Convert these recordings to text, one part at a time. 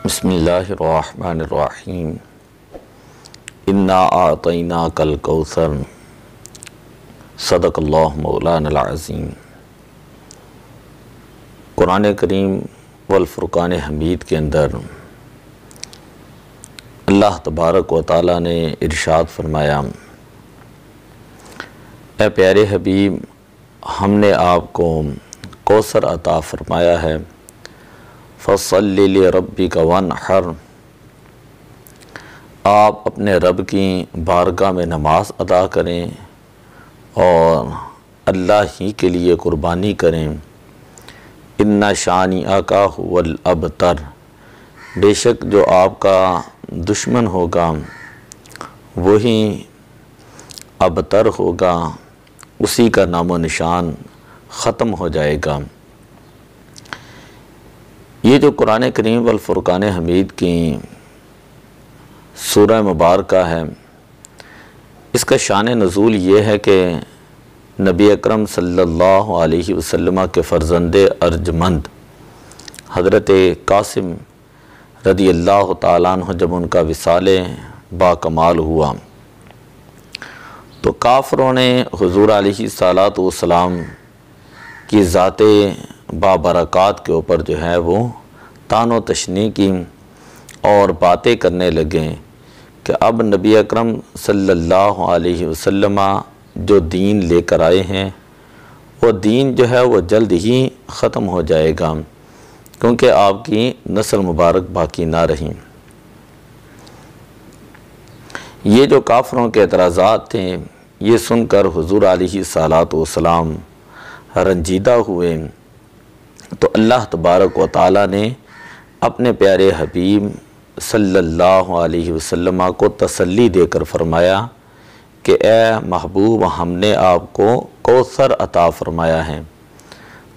बिस्मिल्लाहिर्रहमानिर्रहीम। इन्ना आतैना कल कौसर सदक़ल्लाहु मौलानल अज़ीम। कुरान करीम वल फ़ुरक़ान हमीद के अंदर अल्लाह तबारक व तआला ने इरशाद फरमाया, ए प्यारे हबीब, हमने आपको कौसर अता फरमाया है। फ़सल्लि लिरब्बिका वन्हर, आप अपने रब की बारगाह में नमाज अदा करें और अल्लाह ही के लिए कुर्बानी करें। इन्ना शानिअका हुवल अबतर, बेशक जो आपका दुश्मन होगा वही अबतर होगा, उसी का नामो निशान ख़त्म हो जाएगा। ये जो कुरान करीम वल फ़ुरक़ान हमीद की सूरह मुबारका है, इसका शान नज़ूल ये है कि नबी अकरम सल्लल्लाहु अलैहि वसल्लम के फ़र्ज़ंदे अर्जमंद हज़रत कासिम रदियल्लाहु ताला अन्हु जब उनका विसाले बाकमाल हुआ तो काफ़रों ने हुज़ूर अलैहिस्सलातु वस्सलाम की ज़ाते बाबरक़ात के ऊपर जो है वो तानो तशनी की और बातें करने लगे कि अब नबी अकरम सल्लल्लाहु अलैहि वसल्लम जो दीन लेकर आए हैं वो दीन जो है वो जल्द ही ख़त्म हो जाएगा, क्योंकि आपकी नस्ल मुबारक बाकी ना रही। ये जो काफ़रों के एतराज़ात थे, ये सुनकर हुज़ूर अलैहिस्सलातु वस्सलाम रंजीदा हुए तो अल्लाह तबारक व तआला ने अपने प्यारे हबीब सल्लल्लाहु अलैहि वसल्लम को तसल्ली देकर फरमाया कि ए महबूब, हमने आपको कौसर अता फरमाया है।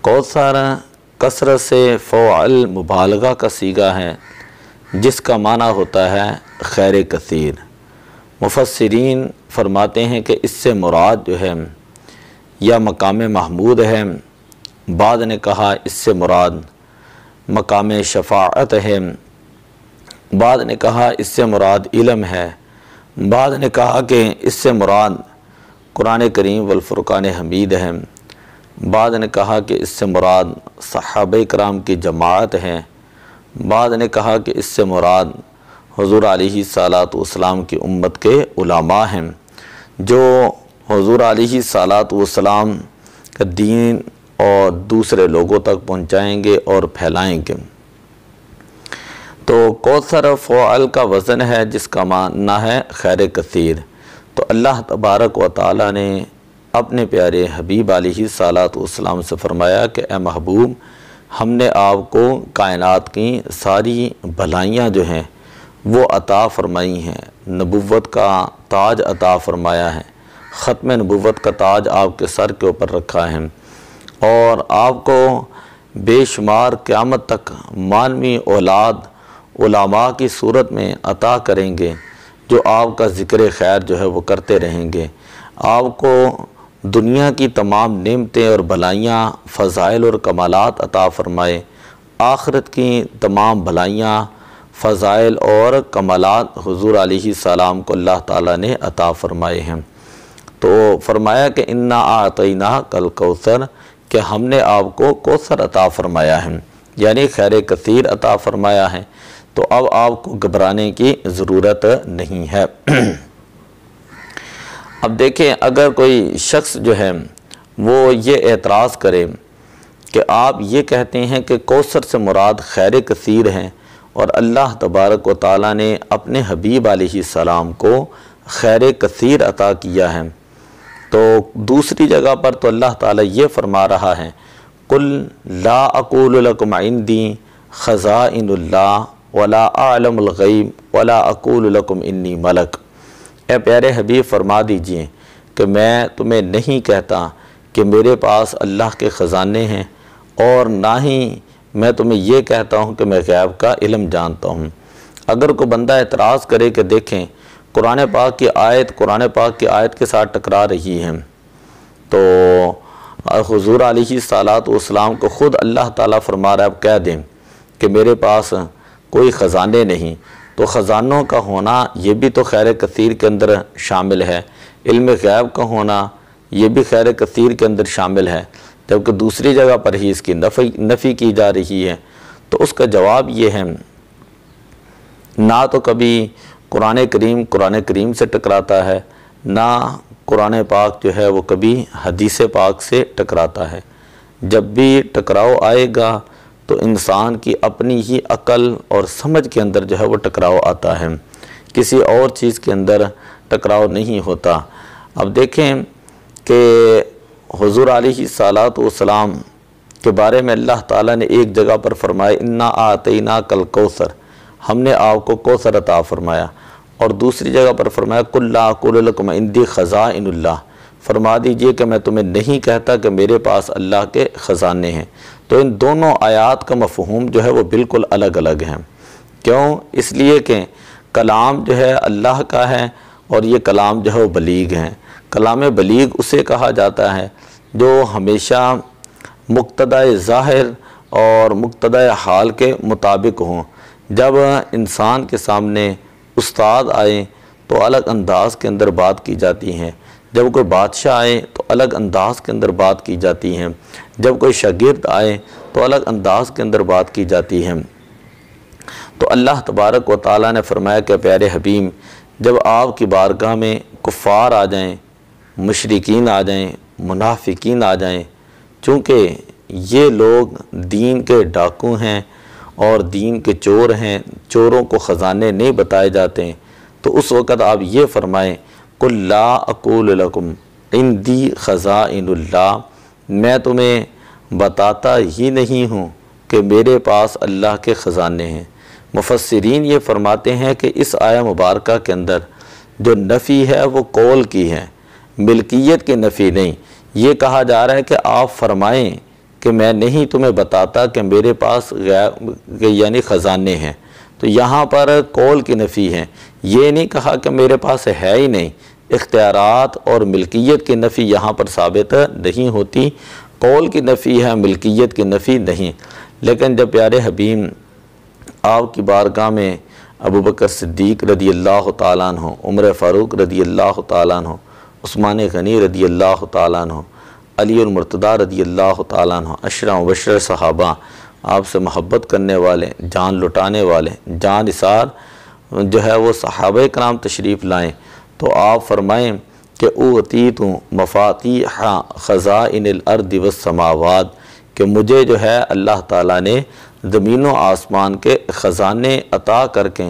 कौसर कसरत से फ़ौअल मुबालगा का सीगा है, जिसका माना होता है खैर कसीर। मुफस्सिरीन फरमाते हैं कि इससे मुराद जो है या मकाम महमूद है, बाद ने कहा इससे मुराद मकाम शफ़ाअत है, बाद ने कहा इससे मुराद इल्म है, बाद ने कहा कि इससे मुराद कुरान करीम वल फ़ुरक़ान हमीद है, बाद ने कहा कि इससे मुराद सहाबा किराम की जमाअत है, बाद ने कहा कि इससे मुराद हुज़ूर अलैहिस्सलातु वस्सलाम की उम्मत के उलमा हैं जो हुज़ूर अलैहिस्सलातु वस्सलाम का दीन और दूसरे लोगों तक पहुँचाएँगे और फैलाएँगे। तो कौसर फ़ौअल का वज़न है, जिसका माना है खैर कसीर। तो अल्लाह तबारक व तआला ने अपने प्यारे हबीब अलैहिस्सलातु वस्सलाम से फरमाया कि ए महबूब, हमने आपको कायनात की सारी भलाइयाँ जो हैं वो अता फरमाई हैं। नबुव्वत का ताज अता फरमाया है, ख़त्म नबुव्वत का ताज आपके सर के ऊपर रखा है और आपको बेशुमार क़यामत तक मानवी औलाद उलमा की सूरत में अता करेंगे जो आपका ज़िक्र खैर जो है वो करते रहेंगे। आपको दुनिया की तमाम नेमतें और भलाइयाँ, फ़ज़ाइल और कमालात अता फ़रमाए, आखिरत की तमाम भलाइयाँ, फ़ज़ाइल और कमालात हुज़ूर अलैहिस्सलाम को अल्लाह ताला ने अता फ़रमाए हैं। तो फरमाया कि इन्ना आतैना कल कौसर, कि हमने आपको कौसर अता फ़रमाया है, यानी खैर कसीर अता फ़रमाया है। तो अब आपको घबराने की ज़रूरत नहीं है। अब देखें, अगर कोई शख्स जो है वो ये एतराज़ करे कि आप ये कहते हैं कि कौसर से मुराद खैर कसीर हैं और अल्लाह तबारक व तआला ने अपने हबीब अलैहिस्सलाम को खैर कसीर अता किया है, तो दूसरी जगह पर तो अल्लाह ताला ये फरमा रहा है, कुल ला अक़ूलु लकुम इंदी ख़ज़ाइनुल्लाह वला आलमुल ग़ैब वला अक़ूलु लकुम इन्नी मलक। ए प्यारे हबीब, फरमा दीजिए कि मैं तुम्हें नहीं कहता कि मेरे पास अल्लाह के ख़ज़ाने हैं और ना ही मैं तुम्हें ये कहता हूँ कि मैं ग़ैब का इल्म जानता हूँ। अगर कोई बंदा एतराज़ करे कि देखें कुरान पाक की आयत के साथ टकरा रही है, तो हुज़ूर अलैहिस्सलातु वस्सलाम को ख़ुद अल्लाह ताला फरमा रहा है, अब कह दें कि मेरे पास कोई ख़जाने नहीं। तो ख़जानों का होना ये भी तो खैर कसीर के अंदर शामिल है। इल्म गैब का होना ये भी खैर कसीर के अंदर शामिल है, जबकि दूसरी जगह पर ही इसकी नफ़ी की जा रही है। तो उसका जवाब ये है, ना तो कभी कुरान करीम से टकराता है, ना कुरान पाक जो है वो कभी हदीस पाक से टकराता है। जब भी टकराव आएगा तो इंसान की अपनी ही अकल और समझ के अंदर जो है वो टकराव आता है, किसी और चीज़ के अंदर टकराव नहीं होता। अब देखें कि हुज़ूर अलैहिस्सलातु वस्सलाम के बारे में अल्लाह ताला ने एक जगह पर फरमाया, इन्ना आतैना कल कौसर, हमने आपको कौसर अता फरमाया। और दूसरी जगह पर फरमाया, कुल्ला कुल लकुम इंदी ख़ज़ाइनुल्लाह, फरमा दीजिए कि मैं तुम्हें नहीं कहता कि मेरे पास अल्लाह के ख़जाने हैं। तो इन दोनों आयात का मफ़हूम जो है वो बिल्कुल अलग अलग हैं। क्यों? इसलिए कि कलाम जो है अल्लाह का है और ये कलाम जो है वो बलीग हैं। कलाम बलीग उसे कहा जाता है जो हमेशा मुक्तदा ज़ाहिर और मुक्तदा हाल के मुताबिक हों। जब इंसान के सामने उस्ताद आए तो अलग अंदाज के अंदर बात की जाती हैं, जब कोई बादशाह आए तो अलग अंदाज के अंदर बात की जाती हैं, जब कोई शागिर्द आए तो अलग अंदाज के अंदर बात की जाती है। तो अल्लाह तबारक व तआला ने फरमाया कि प्यारे हबीब, जब आपकी बारगाह में कुफ़ार आ जाएं, मुशरिकीन आ जाएं, मुनाफिकीन आ जाएं, चूँकि ये लोग दीन के डाकू हैं और दीन के चोर हैं, चोरों को ख़जाने नहीं बताए जाते, तो उस वक़्त आप ये फ़रमाएँ, कुल ला अक़ूलु लकुम इंदी ख़ज़ाइनुल्लाह, मैं तुम्हें बताता ही नहीं हूँ कि मेरे पास अल्लाह के ख़जाने हैं। मुफस्सिरीन ये फ़रमाते हैं कि इस आया मुबारका के अंदर जो नफ़ी है वो कौल की है, मिल्कियत की नफ़ी नहीं। ये कहा जा रहा है कि आप फरमाएं कि मैं नहीं तुम्हें बताता कि मेरे पास यानी ख़जाने हैं। तो यहाँ पर कौल की नफ़ी है, ये नहीं कहा कि मेरे पास है ही नहीं। इख्तियारात और मिल्कियत की नफ़ी यहाँ पर साबित नहीं होती, कौल की नफ़ी है, मिल्कियत की नफ़ी नहीं। लेकिन जब प्यारे हबीब आपकी बारगाह में अबू बकर सिद्दीक़ रदी अल्लाह तआला अन्हु, उमर फ़ारूक रदी अल्लाह तआला अन्हु, उस्मान गनी रदी अल्लाह तआला अन्हु, अली मुर्तदा रदी अल्लाह तआला अन्हु, अशरा मुबश्शर सहाबा, आपसे मोहब्बत करने वाले, जान लुटाने वाले, जान निसार जो है वो सहाबा कराम तशरीफ़ लाएँ, तो आप फरमाएँ कि ऊतीतु मफ़ातीह ख़ज़ाइनिल अर्दि वस्समावात, कि मुझे जो है अल्लाह ताला ने ज़मीन व आसमान के ख़जाने अता करके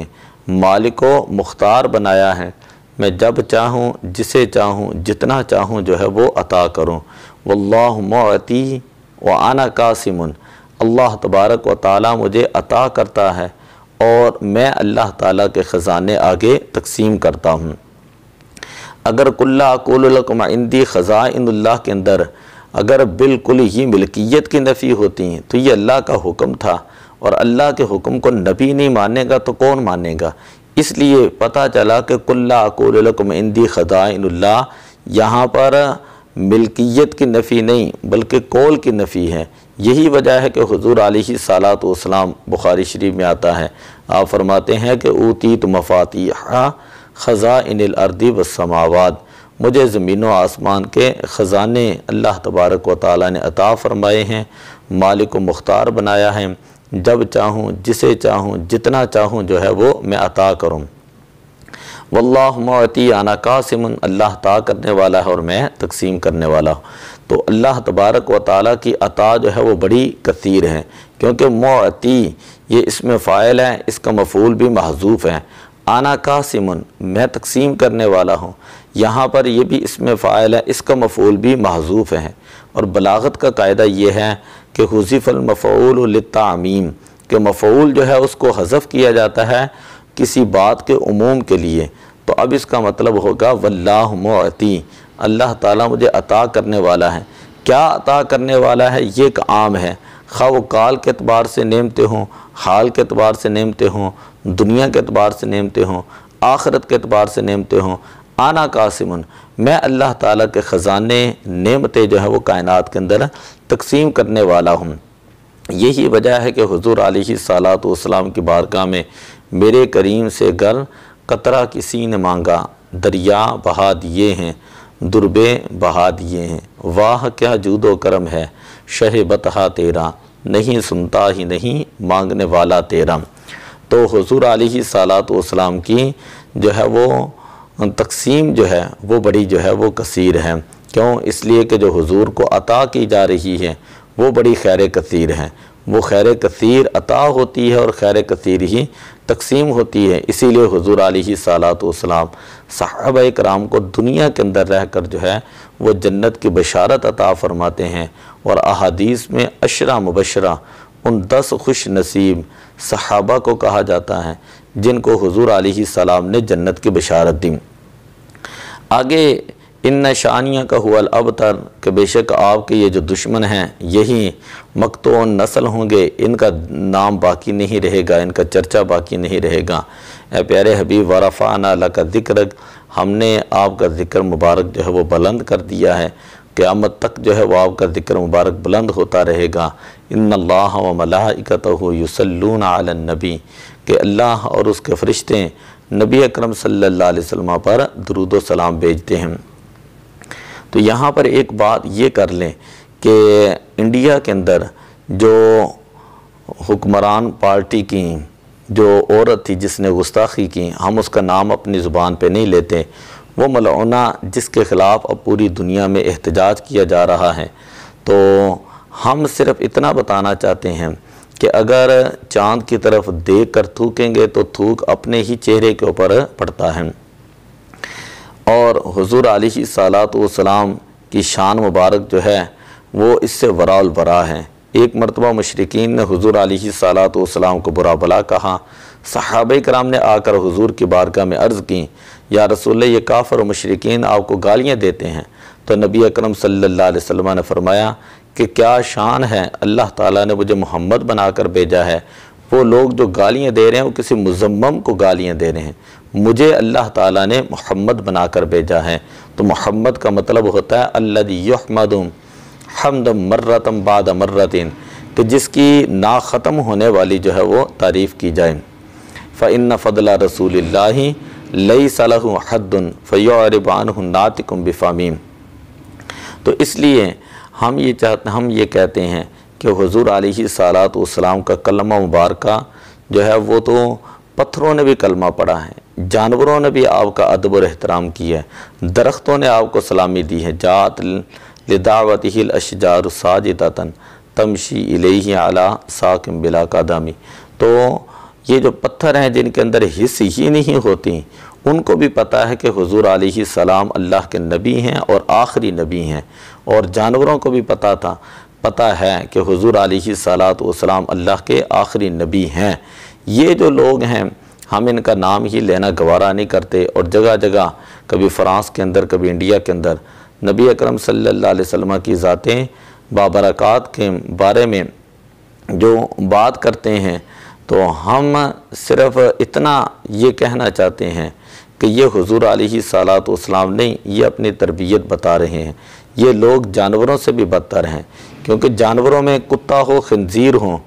मालिक व मुख्तार बनाया है। मैं जब चाहूँ, जिसे चाहूँ, जितना चाहूँ जो है वो अता करूँ। वल्लाहु मुअती व अना कासिमुन, अल्लाह तबारक व ताला मुझे अता करता है और मैं अल्लाह ताला के ख़जाने आगे तकसीम करता हूँ। अगर कुल्ला अक़ूलु लकुम इंदी ख़ज़ाइनुल्लाह के अंदर अगर बिल्कुल ही मिल्कियत की नफ़ी होती हैं तो ये अल्लाह का हुक्म था, और अल्लाह के हुक्म को नबी नहीं मानेगा तो कौन मानेगा। इसलिए पता चला कि कुल्ला अक़ूलु लकुम इंदी ख़ज़ाइनुल्लाह, यहाँ पर मिल्कियत की नफ़ी नहीं बल्कि कौल की नफ़ी है। यही वजह है कि हुज़ूर अलैहिस्सलातु वस्सलाम बुखारी शरीफ में आता है, आप फरमाते हैं कि ऊतीतु मफ़ातीह ख़ज़ाइनिल अर्दि वस्समावात, मुझे ज़मीन व आसमान के ख़जाने अल्लाह तबारक व तआला ने अता फ़रमाए हैं, मालिक व मुख्तार बनाया है, जब चाहूँ, जिसे चाहूँ, जितना चाहूँ जो है वो मैं अता करूँ। वल्लाहु मुअती अना कासिमुन, अल्लाह अता करने वाला है और मैं तकसीम करने वाला हूँ। तो अल्लाह तबारक व तआला की अता जो है वो बड़ी कसीर है, क्योंकि मुअती ये इसमें फ़ाइल है, इसका मफ़ूल भी महज़ूफ़ है। आना कासिमुन, मैं तकसीम करने वाला हूँ, यहाँ पर ये भी इसमें फ़ाइल है, इसका मफ़ूल भी महज़ूफ़ है। और बलागत का कायदा ये है कि हुज़िफ़ल मफ़ऊल लित्तामीम, कि मफ़ऊल जो है उसको हज़फ़ किया जाता है किसी बात के उमूम के लिए। तो अब इसका मतलब होगा वल्लाहु मुअती, अल्लाह ताला मुझे अता करने वाला है। क्या अता करने वाला है, ये एक आम है, खा वो काल के अतबार से नेमते हों, हाल के अतबार से नेमते हों, दुनिया के अतबार से नेमते हों, आखिरत के अतबार से नेमते हों। आना कासिमुन, मैं अल्लाह ताला के ख़जाने नेमतें जो है वो कायनात के अंदर तकसीम करने वाला हूँ। यही वजह है कि हुज़ूर अलैहिस्सलातु वस्सलाम की बारगाह में मेरे करीम से गर कतरा किसी ने मांगा, दरिया बहा दिए हैं, दुर्बे बहा दिए हैं। वाह क्या जूदो करम है शह बतहा तेरा, नहीं सुनता ही नहीं मांगने वाला तेरा। तो हुज़ूर अलैहिस्सलातु वस्सलाम की जो है वो तकसीम जो है वो बड़ी जो है वो कसीर है। क्यों? इसलिए कि जो हुज़ूर को अता की जा रही है वो बड़ी खैर कसीर है। वो खैर कसीर अता होती है और खैर कसीर ही तकसीम होती है। इसीलिए हुज़ूर अलैहिस्सलातु वस्सलाम सहाबा कराम को दुनिया के अंदर रहकर जो है वो जन्नत की बशारत अता फरमाते हैं। और अहादीस में अशरा मुबशरा उन 10 खुश नसीब सहाबा को कहा जाता है जिनको हुज़ूर अलैहिस्सलाम ने जन्नत की बशारत दी। आगे इन शानिया का हुअल अबतर कि बेशक आपके ये जो दुश्मन हैं यही मकतून नस्ल होंगे, इनका नाम बाकी नहीं रहेगा, इनका चर्चा बाकी नहीं रहेगा। ए प्यारे हबीब वरफ़अना लका ज़िक्रक, हमने आपका ज़िक्र मुबारक जो है वो बुलंद कर दिया है, क़यामत तक जो है वो आपका ज़िक्र मुबारक बुलंद होता रहेगा। इन्नल्लाह व मलाइकतहु युसल्लूना अलन नबी, कि अल्लाह और उसके फ़रिश्ते नबी अकरम सल्लल्लाहु अलैहि वसल्लम पर दुरूद व सलाम भेजते हैं। तो यहाँ पर एक बात ये कर लें कि इंडिया के अंदर जो हुक्मरान पार्टी की जो औरत थी जिसने गुस्ताखी की, हम उसका नाम अपनी ज़ुबान पे नहीं लेते, वो मलऊना जिसके ख़िलाफ़ अब पूरी दुनिया में एहतजाज किया जा रहा है। तो हम सिर्फ़ इतना बताना चाहते हैं कि अगर चाँद की तरफ देख कर थूकेंगे तो थूक अपने ही चेहरे के ऊपर पड़ता है। और हुज़ूर अलैहिस्सलातु वस्सलाम की शान मुबारक जो है वो इससे वराल बरा है। एक मरतबा मुशरिकीन ने हुज़ूर अलैहिस्सलातु वस्सलाम को बुरा भला कहा। सहाबा कराम ने आकर हुज़ूर की बारगाह में अर्ज़ की, या रसूल ये काफ़िर और मुशरिकीन आपको गालियाँ देते हैं। तो नबी अकरम सल्लल्लाहु अलैहि वसल्लम ने फरमाया कि क्या शान है, अल्लाह ताला ने मुझे मोहम्मद बनाकर भेजा है। वो लोग जो गालियाँ दे रहे हैं वो किसी मुज़म्मम को गालियाँ दे रहे हैं, मुझे अल्लाह ताला ने मोहम्मद बनाकर भेजा है। तो मोहम्मद का मतलब होता है अल्लज़ी युहमदु हम्दम मर्रतम बाद मर्रतिन, कि जिसकी ना ख़त्म होने वाली जो है वो तारीफ़ की जाए। फ़इन्न फ़ज़ला रसूलिल्लाहि लैसा लहु हद्दुन फ़युअरिबु अन्हु नातिकुम बिफ़मीम। तो इसलिए हम ये कहते हैं कि हुज़ूर अलैहिस्सलातु वस्सलाम का कलमा मुबारका जो है वो तो पत्थरों ने भी कलमा पढ़ा है, जानवरों ने भी आपका अदब और एहतराम किया है, दरख्तों ने आपको सलामी दी है। जात लिदावतिहिल अशजारु साजिदतन तमशी इलैहि अला साकिम बिला कदमी। तो ये जो पत्थर हैं जिनके अंदर हिस्स ही नहीं होती, उनको भी पता है कि हुज़ूर अलैहिस्सलाम अल्लाह के नबी हैं और आखिरी नबी हैं। और जानवरों को भी पता है कि हुज़ूर अलैहिस्सलातु वस्सलाम अल्लाह के आखिरी नबी हैं। ये जो लोग हैं हम इनका नाम ही लेना गवारा नहीं करते। और जगह जगह कभी फ़्रांस के अंदर कभी इंडिया के अंदर नबी अकरम सल्लल्लाहु अलैहि वसल्लम की ज़ातें बाबरकात के बारे में जो बात करते हैं, तो हम सिर्फ़ इतना ये कहना चाहते हैं कि ये हुज़ूर अलैहिस्सलातु वस्सलाम नहीं, ये अपनी तरबियत बता रहे हैं। ये लोग जानवरों से भी बदतर हैं, क्योंकि जानवरों में कुत्ता हो खिंजीर हो,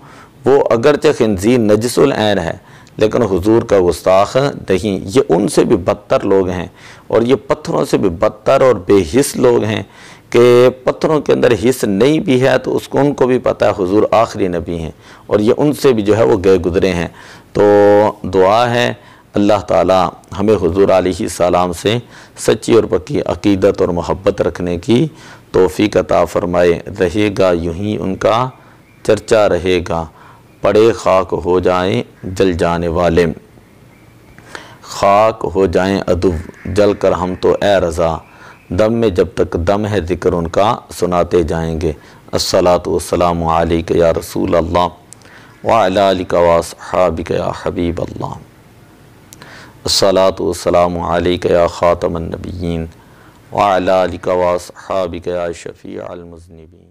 वो अगरचे खिंजीर नजसुल ऐन है लेकिन हुजूर का गुस्ताख नहीं, ये उनसे भी बदतर लोग हैं। और ये पत्थरों से भी बदतर और बेहिस लोग हैं कि पत्थरों के अंदर हिस्स नहीं भी है तो उसको उनको भी पता है हुजूर आखिरी नबी हैं और ये उनसे भी जो है वो गए गुजरे हैं। तो दुआ है अल्लाह ताला हमें हुजूर अलैहिस्सलाम से सच्ची और पक्की अकीदत और मोहब्बत रखने की तौफीक अता फरमाए। रहेगा यूं ही उनका चर्चा रहेगा, पड़े खाक हो जाएं जल जाने वाले, खाक हो जाएं अदु जल कर हम तो ए रज़ा, दम में जब तक दम है ज़िक्र उनका सुनाते जाएंगे। अस्सलातु वस्सलामु अलैका या रसूल अल्लाह व अला आलिका व अस्हाबिका या हबीब अल्लाह। अस्सलातु वस्सलामु अलैका या खातमन नबिय्यीन व अला आलिका व अस्हाबिका या शफीअल मुज़निबीन।